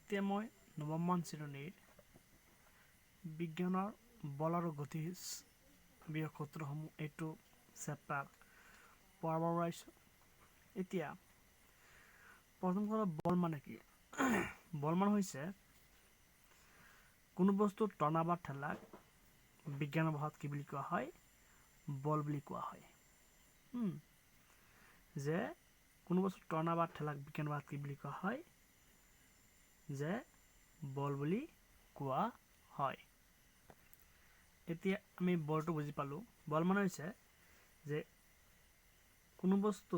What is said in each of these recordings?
এতিয়া মই নৱমমান শ্ৰেণীৰ বিজ্ঞানৰ বল আৰু গতি বিষয়ক সূত্ৰসমূহ এইটো চেপ্টাৰ পঢ়াব ওলাইছোঁ। এতিয়া প্ৰথম কথা, বল মানে কি? বল মানে হৈছে কোনো বস্তু টনা বা ঠেলাক বিজ্ঞানৰ ভাষাত কি বুলি কোৱা হয়? বল বুলি কোৱা হয়। যে কোনো বস্তু টনা বা ঠেলাক বিজ্ঞানৰ ভাষাত কি বুলি কোৱা হয়? যে বল বুলি কোৱা হয়। এতিয়া আমি বলটো বুজি পালোঁ। বল মানে হৈছে যে কোনো বস্তু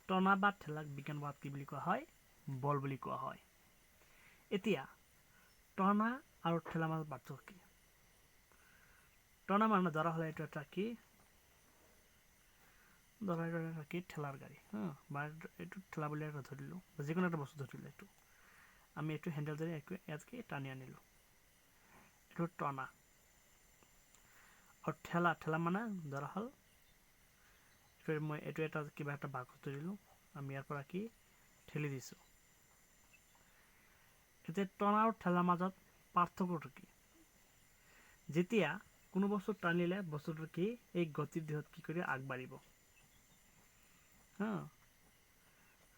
টনা বা ঠেলাক বিজ্ঞানৰ ভাষাত কি বুলি কোৱা হয়? বল বুলি কোৱা হয়। এতিয়া টনা আৰু ঠেলা মাজত পাৰ্থক্য কি? টনা মানে ধৰা হ'লে এইটো এটা কি? ধৰা এইটো এটা কি? ঠেলাৰ গাড়ী। বা এইটো ঠেলা বুলি ধৰিলোঁ, যিকোনো এটা বস্তু ধৰিলোঁ। এইটো আমি এইটো হেণ্ডেল ধৰি ইয়াতকে টানি আনিলোঁ, এইটো টনা। আৰু ঠেলা মানে ধৰা হ'ল মই এইটো এটা কিবা এটা বাকচ ধৰিলোঁ, আমি ইয়াৰ পৰা কি ঠেলি দিছোঁ। এতিয়া টনা আৰু ঠেলাৰ মাজত পাৰ্থক্যটো কি? যেতিয়া কোনো বস্তু টানিলে বস্তুটো কি এই গতিৰ দিশত কি কৰি আগবাঢ়িব।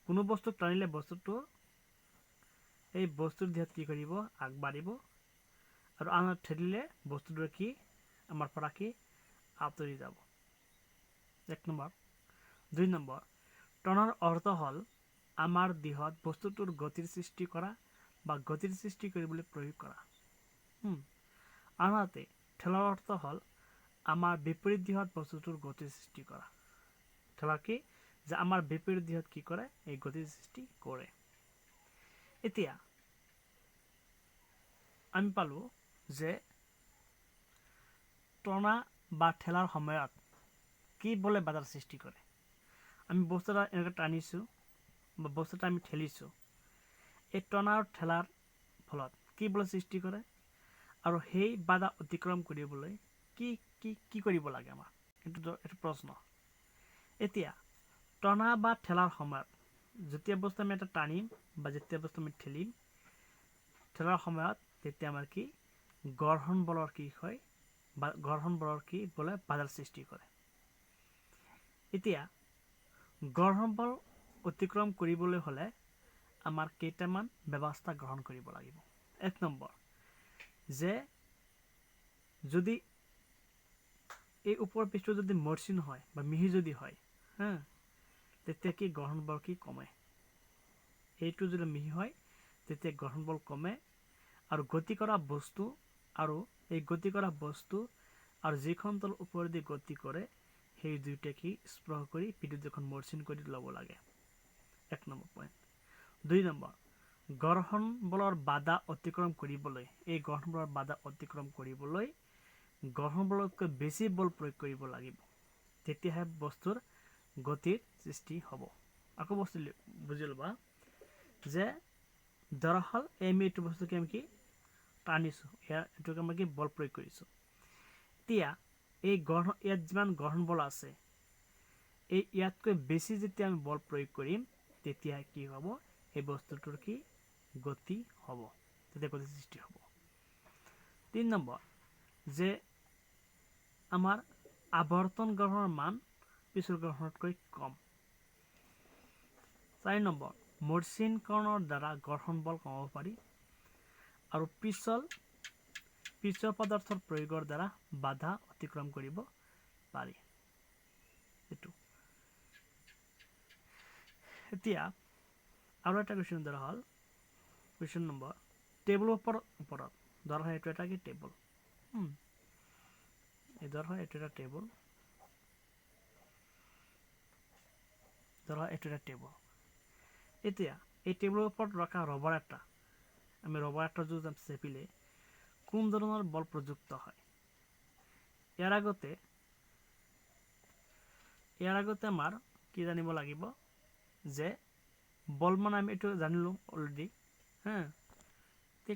কোনো বস্তু টানিলে বস্তুটো এই বস্তুৰ দিশত কি কৰিব? আগবাঢ়িব। আৰু আনহাতে ঠেলিলে বস্তুটোৱে কি আমাৰ পৰা কি আঁতৰি যাব। 1 নম্বৰ। 2 নম্বৰ, টনাৰ অৰ্থ হ'ল আমাৰ দিশত বস্তুটোৰ গতিৰ সৃষ্টি কৰা বা গতিৰ সৃষ্টি কৰিবলৈ প্ৰয়োগ কৰা। আনহাতে ঠেলাৰ অৰ্থ হ'ল আমাৰ বিপৰীত দিশত বস্তুটোৰ গতিৰ সৃষ্টি কৰা। ঠেলা কি? যে আমাৰ বিপৰীত দিশত কি কৰে? এই গতিৰ সৃষ্টি কৰে। এতিয়া আমি পালোঁ যে টনা বা ঠেলাৰ সময়ত কি বলে বাধাৰ সৃষ্টি কৰে? আমি বস্তু এটা এনেকৈ টানিছোঁ বা বস্তু এটা আমি ঠেলিছোঁ। এই টনা আৰু ঠেলাৰ ফলত কি বলে সৃষ্টি কৰে? আৰু সেই বাধা অতিক্ৰম কৰিবলৈ কি কি কি কৰিব লাগে আমাৰ? এইটো প্ৰশ্ন। এতিয়া টনা বা ঠেলাৰ সময়ত যেতিয়া বস্তু আমি এটা টানিম বা যেতিয়া বস্তু আমি ঠেলিম, ঠেলাৰ সময়ত তেতিয়া আমাৰ কি ঘৰ্ষণ বলৰ কি হয়? বা ঘৰ্ষণ বলৰ কি বলে বাধাৰ সৃষ্টি কৰে। এতিয়া ঘৰ্ষণ বল অতিক্ৰম কৰিবলৈ হ'লে আমাৰ কেইটামান ব্যৱস্থা গ্ৰহণ কৰিব লাগিব। 1 নম্বৰ, যে যদি এই ওপৰৰ পৃষ্ঠটো যদি মসৃণ হয় বা মিহি যদি হয়, তেতিয়া কি ঘৰ্ষণ বল কি কমে। এইটো যদি মিহি হয় তেতিয়া ঘৰ্ষণ বল কমে। আৰু গতি কৰা বস্তু আৰু এই গতি কৰা বস্তু আৰু যিখন তল ওপৰেদি গতি কৰে সেই দুয়োটা কি স্পৰ্শ কৰি পৃথিৱীখন মসৃণ কৰি ল'ব লাগে। 1 নম্বৰ পইণ্ট। 2 নম্বৰ, ঘৰ্ষণ বলৰ বাধা অতিক্ৰম কৰিবলৈ ঘৰ্ষণ বলতকৈ বেছি বল প্ৰয়োগ কৰিব লাগিব। তেতিয়াহে বস্তুৰ গতিৰ সৃষ্টি হ'ব। আকৌ বস্তু বুজি ল'বা যে ধৰা হ'ল আমি এইটো বস্তুকে আমি কি টানিছোঁ, এইটোকে আমি কি বল প্ৰয়োগ কৰিছোঁ। এতিয়া ইয়াত যিমান ঘৰ্ষণ বল আছে, ইয়াতকৈ বেছি যেতিয়া আমি বল প্ৰয়োগ কৰিম তেতিয়া কি হ'ব? এই বস্তুটোৰ কি গতি হ'ব, তেতিয়া গতিৰ সৃষ্টি হ'ব। 3 নম্বৰ, যে আমাৰ আৱৰ্তন ঘৰ্ষণৰ মান পিছৰ ঘৰ্ষণতকৈ কম। 4 নম্বৰ, মসৃণকৰণৰ দ্বাৰা ঘৰ্ষণ বল কমাব পাৰি। আৰু পিছল পদাৰ্থৰ প্ৰয়োগৰ দ্বাৰা বাধা অতিক্ৰম কৰিব পাৰি। এতিয়া আৰু এটা কুৱেশ্যন ধৰা হ'ল কুৱেশ্যন নম্বৰ, টেবুলৰ ওপৰত ধৰা হয় এইটো এটা কি টেবুল। ধৰা হয় এইটো এটা টেবুল। এতিয়া এই টেবুলৰ ওপৰত ৰখা ৰবাৰ এটা যদি চেপিলে কোন ধৰণৰ বল প্ৰযুক্ত হয়? ইয়াৰ আগতে আমাৰ কি জানিব লাগিব যে বল মানে আমি এইটো জানিলোঁ অলৰেডি।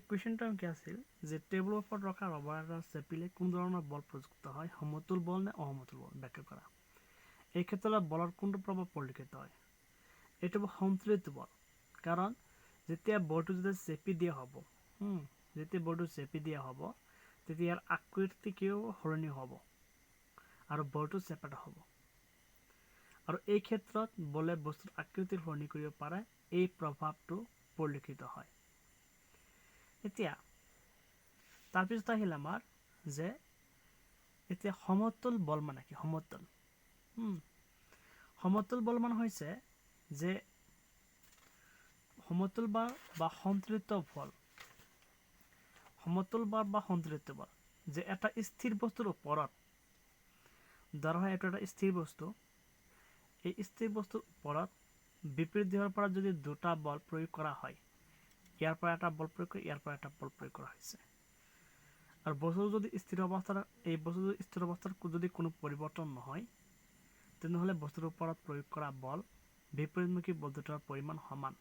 কুৱেশ্যনটো কি আছিল যে টেবুলৰ ওপৰত ৰখা ৰবাৰ এটা চেপিলে কোন ধৰণৰ বল প্ৰযুক্ত হয়? সমতুল বল নে অসমতুল বল? ব্যাখ্যা কৰা। এই ক্ষেত্ৰত বলৰ কোনটো প্ৰভাৱ পৰিলক্ষিত হয়? এইটো সন্তুলিত বল। কাৰণ যেতিয়া বলটো যেতিয়া চেপি দিয়া হ'ব, যেতিয়া বলটো চেপি দিয়া হ'ব তেতিয়া ইয়াৰ আকৃতিও সলনি হ'ব আৰু বলটো চেপাটা হ'ব। আৰু এই ক্ষেত্ৰত বলে বস্তুৰ আকৃতিৰ সলনি কৰিব পাৰে, এই প্ৰভাৱটো পৰিলক্ষিত হয়। এতিয়া তাৰপিছত আহিল আমাৰ যে এতিয়া সমতল বল মানে কি? সমতল বল মানে হৈছে যে সমতল বার বা সন্তুলিত বল, সমতল বার বা সন্তুলিত বল যে এটা স্থিৰ বস্তুৰ ওপৰত, ধৰা হয় এইটো এটা স্থিৰ বস্তু, এই স্থিৰ বস্তুৰ ওপৰত বিপৰীত দিশৰ পৰা যদি দুটা বল প্ৰয়োগ কৰা হয়, ইয়াৰ পৰা এটা বল প্ৰয়োগ কৰি ইয়াৰ পৰা এটা বল প্ৰয়োগ কৰা হৈছে, আৰু বস্তুটো যদি স্থিৰ অৱস্থাৰ যদি কোনো পৰিৱৰ্তন নহয়, তেনেহ'লে বস্তুটোৰ ওপৰত প্ৰয়োগ কৰা বল বিপৰীতমুখী বল দুটাৰ পৰিমাণ সমান,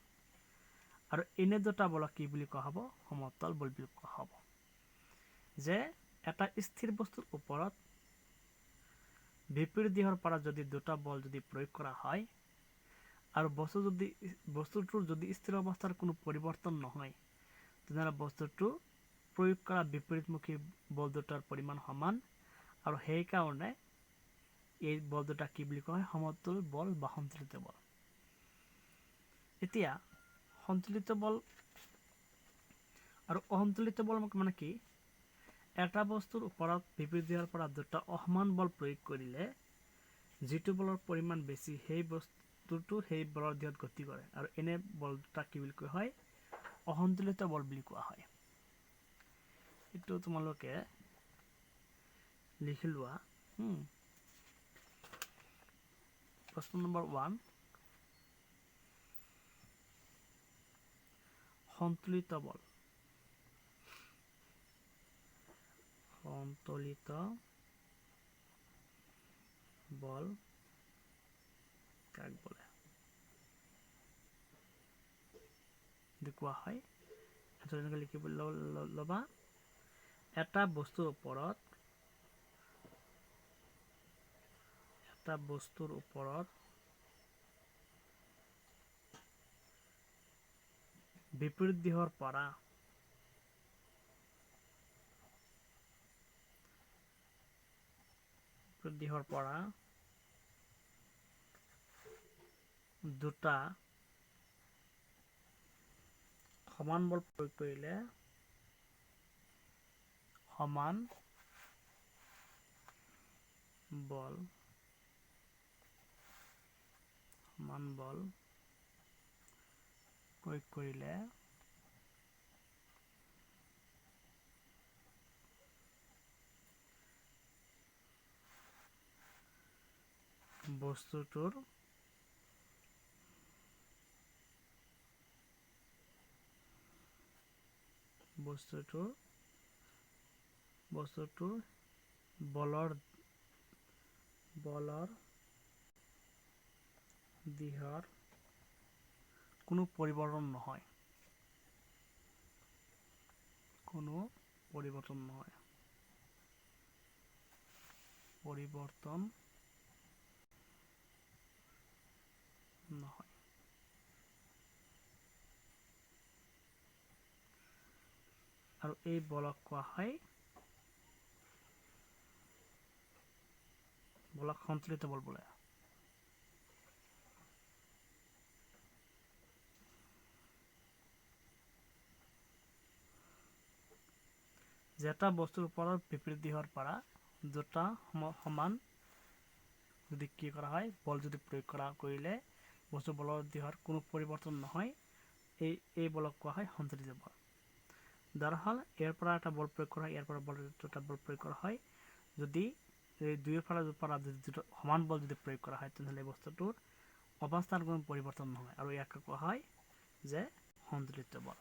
আৰু এনে দুটা বলক কি বুলি কোৱা হ'ব? সমতল বল বুলি কোৱা হ'ব। যে এটা স্থিৰ বস্তুৰ ওপৰত বিপৰীত দিশৰ পৰা যদি দুটা বল যদি প্ৰয়োগ কৰা হয় আৰু বস্তুটোৰ যদি স্থিৰ অৱস্থাৰ কোনো পৰিৱৰ্তন নহয়, তেনেহ'লে বস্তুটো প্ৰয়োগ কৰা বিপৰীতমুখী বল দুটাৰ পৰিমাণ সমান, আৰু সেইকাৰণে এই বল দুটা কি বুলি কোৱা হয়? সমতল বল বা সন্তুলিত বল। এতিয়া সন্তুলিত বল আৰু অসন্তুলিত বল মানে কি? এটা বস্তুৰ ওপৰত বিপৰীত দিশৰ পৰা দুটা অসমান বল প্ৰয়োগ কৰিলে যিটো বলৰ পৰিমাণ বেছি সেই বস্তুটো সেই বলৰ দিশত গতি কৰে, আৰু এনে বল দুটা কি বুলি কোৱা হয়? অসন্তুলিত বল বুলি কোৱা হয়। এইটো তোমালোকে লিখি লোৱা। প্ৰশ্ন নম্বৰ 1, সন্তুলিত বল। সন্তুলিত বল কাক বোলে? কোৱা হয়, এনেকৈ লিখিব ল'বা। এটা বস্তুৰ ওপৰত বিপৰীত দিশৰ পৰা দুটা সমান বল প্ৰয়োগ কৰিলে সমান বল প্ৰয়োগ কৰিলে বস্তুটোৰ বলৰ দিশৰ কোনো পৰিৱৰ্তন নহয়। আৰু এই বলক কোৱা হয় সন্তুলিত বল বোলে। যে এটা বস্তুৰ ওপৰত বিপৰীত দিশৰ পৰা দুটা সমান যদি কি কৰা হয়, বল যদি প্ৰয়োগ কৰিলে বস্তু বলৰ দিশৰ কোনো পৰিৱৰ্তন নহয়, এই বলক কোৱা হয় সন্তুলিত বল। ধৰা হ'ল ইয়াৰ পৰা এটা বল প্ৰয়োগ কৰা হয়, ইয়াৰ পৰা দুটা বল প্ৰয়োগ কৰা হয়, যদি এই দুয়োৰ পৰা দুটা সমান বল যদি প্ৰয়োগ কৰা হয়, তেনেহ'লে বস্তুটোৰ অৱস্থাৰ কোনো পৰিৱৰ্তন নহয়, আৰু ইয়াক কোৱা হয় যে সন্তুলিত বল।